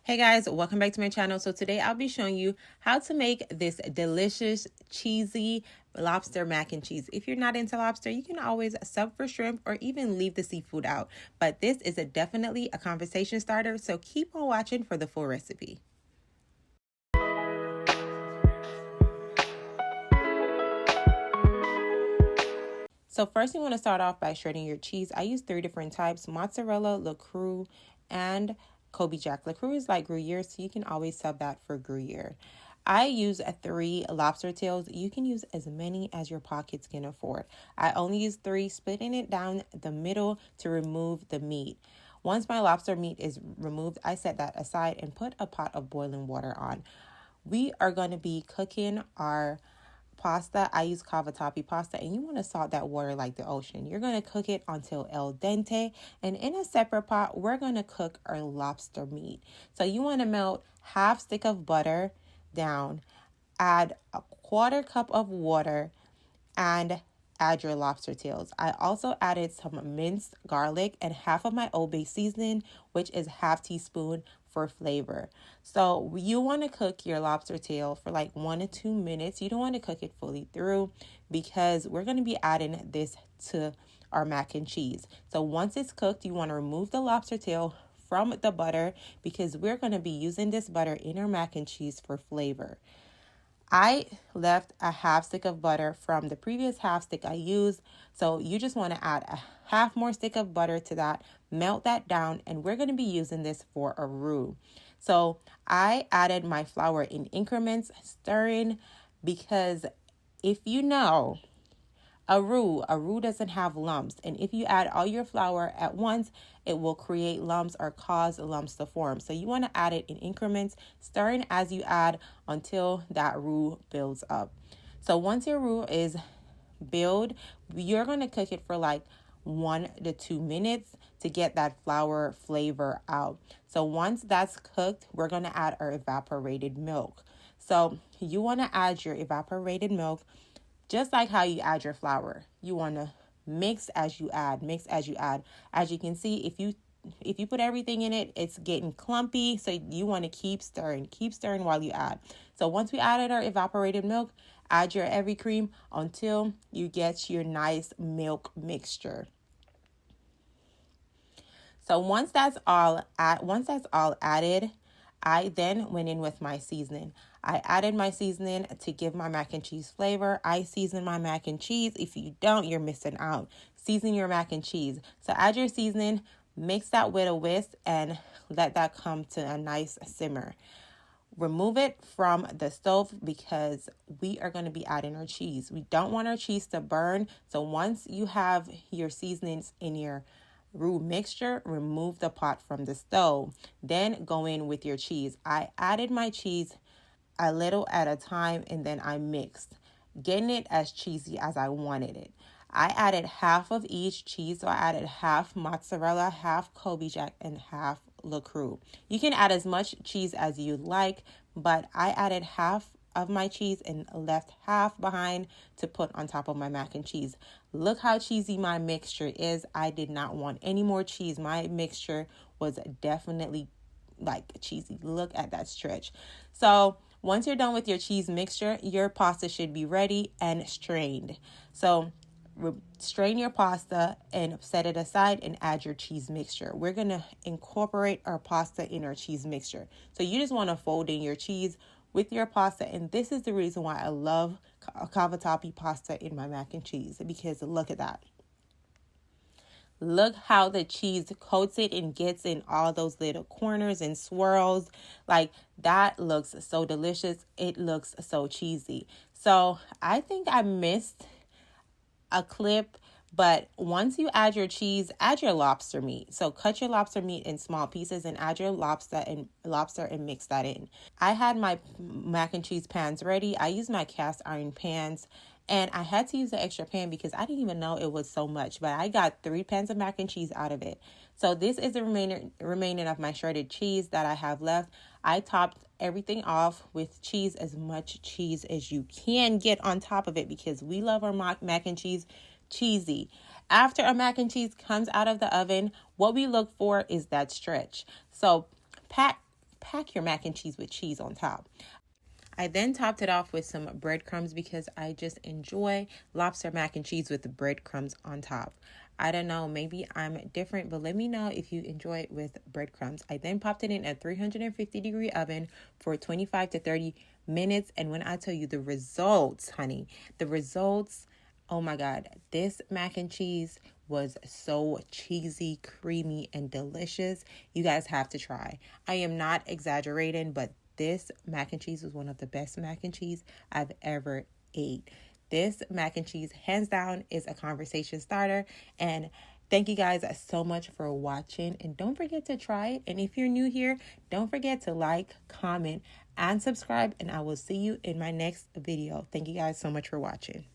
Hey guys, welcome back to my channel. So today I'll be showing you how to make this delicious cheesy lobster mac and cheese. If you're not into lobster, you can always sub for shrimp or even leave the seafood out. But this is definitely a conversation starter, so keep on watching for the full recipe. So first you want to start off by shredding your cheese. I use 3 different types: mozzarella, LaCroix, and Colby Jack. LaCroix is like Gruyère, so you can always sub that for Gruyère. I use 3 lobster tails. You can use as many as your pockets can afford. I only use 3, splitting it down the middle to remove the meat. Once my lobster meat is removed, I set that aside and put a pot of boiling water on. We are going to be cooking our pasta. I use cavatappi pasta, and you want to salt that water like the ocean. You're going to cook it until al dente, and in a separate pot we're going to cook our lobster meat. So you want to melt half stick of butter down, add a 1/4 cup of water, and add your lobster tails. I also added some minced garlic and half of my Old Bay seasoning, which is ½ teaspoon for flavor. So you want to cook your lobster tail for like 1 to 2 minutes. You don't want to cook it fully through because we're going to be adding this to our mac and cheese. So once it's cooked, you want to remove the lobster tail from the butter because we're going to be using this butter in our mac and cheese for flavor. I left a ½ stick of butter from the previous ½ stick I used. So you just want to add a half more stick of butter to that, melt that down, and we're going to be using this for a roux. So I added my flour in increments, stirring, because if you know, a roux doesn't have lumps, and if you add all your flour at once, it will create lumps or cause lumps to form. So you want to add it in increments, stirring as you add until that roux builds up. So once your roux is built, you're going to cook it for like 1 to 2 minutes to get that flour flavor out. So once that's cooked, we're going to add our evaporated milk. So you want to add your evaporated milk just like how you add your flour. You want to mix as you add, mix as you add. As you can see, if you put everything in it, it's getting clumpy. So you want to keep stirring while you add. So once we added our evaporated milk, add your heavy cream until you get your nice milk mixture. So once that's all added, I then went in with my seasoning. I added my seasoning to give my mac and cheese flavor. I season my mac and cheese. If you don't, you're missing out. Season your mac and cheese. So add your seasoning, mix that with a whisk, and let that come to a nice simmer. Remove it from the stove because we are going to be adding our cheese. We don't want our cheese to burn. So once you have your seasonings in your roux mixture, remove the pot from the stove. Then go in with your cheese. I added my cheese a little at a time, and then I mixed, getting it as cheesy as I wanted it. I added half of each cheese. So I added half mozzarella, half Colby Jack, and half LaCroix. You can add as much cheese as you like, but I added half of my cheese and left half behind to put on top of my mac and cheese. Look how cheesy my mixture is. I did not want any more cheese. My mixture was definitely like cheesy. Look at that stretch. So once you're done with your cheese mixture, your pasta should be ready and strained. So strain your pasta and set it aside and add your cheese mixture. We're going to incorporate our pasta in our cheese mixture. So you just want to fold in your cheese with your pasta, and this is the reason why I love cavatappi pasta in my mac and cheese, because look at that. Look how the cheese coats it and gets in all those little corners and swirls. Like, that looks so delicious. It looks so cheesy. So I think I missed a clip, but once you add your cheese, add your lobster meat. So cut your lobster meat in small pieces and add your lobster and mix that in. I had my mac and cheese pans ready. I used my cast iron pans, and I had to use the extra pan because I didn't even know it was so much, but I got 3 pans of mac and cheese out of it. So this is the remaining of my shredded cheese that I have left. I topped everything off with cheese, as much cheese as you can get on top of it, because we love our mac and cheese cheesy. After our mac and cheese comes out of the oven, what we look for is that stretch. So pat pack your mac and cheese with cheese on top. I then topped it off with some breadcrumbs because I just enjoy lobster mac and cheese with the breadcrumbs on top. I don't know, maybe I'm different, but let me know if you enjoy it with breadcrumbs. I then popped it in a 350-degree oven for 25 to 30 minutes. And when I tell you the results, honey, the results, oh my God, this mac and cheese was so cheesy, creamy, and delicious. You guys have to try. I am not exaggerating, but this mac and cheese was one of the best mac and cheese I've ever ate. This mac and cheese, hands down, is a conversation starter. And thank you guys so much for watching. And don't forget to try it. And if you're new here, don't forget to like, comment, and subscribe. And I will see you in my next video. Thank you guys so much for watching.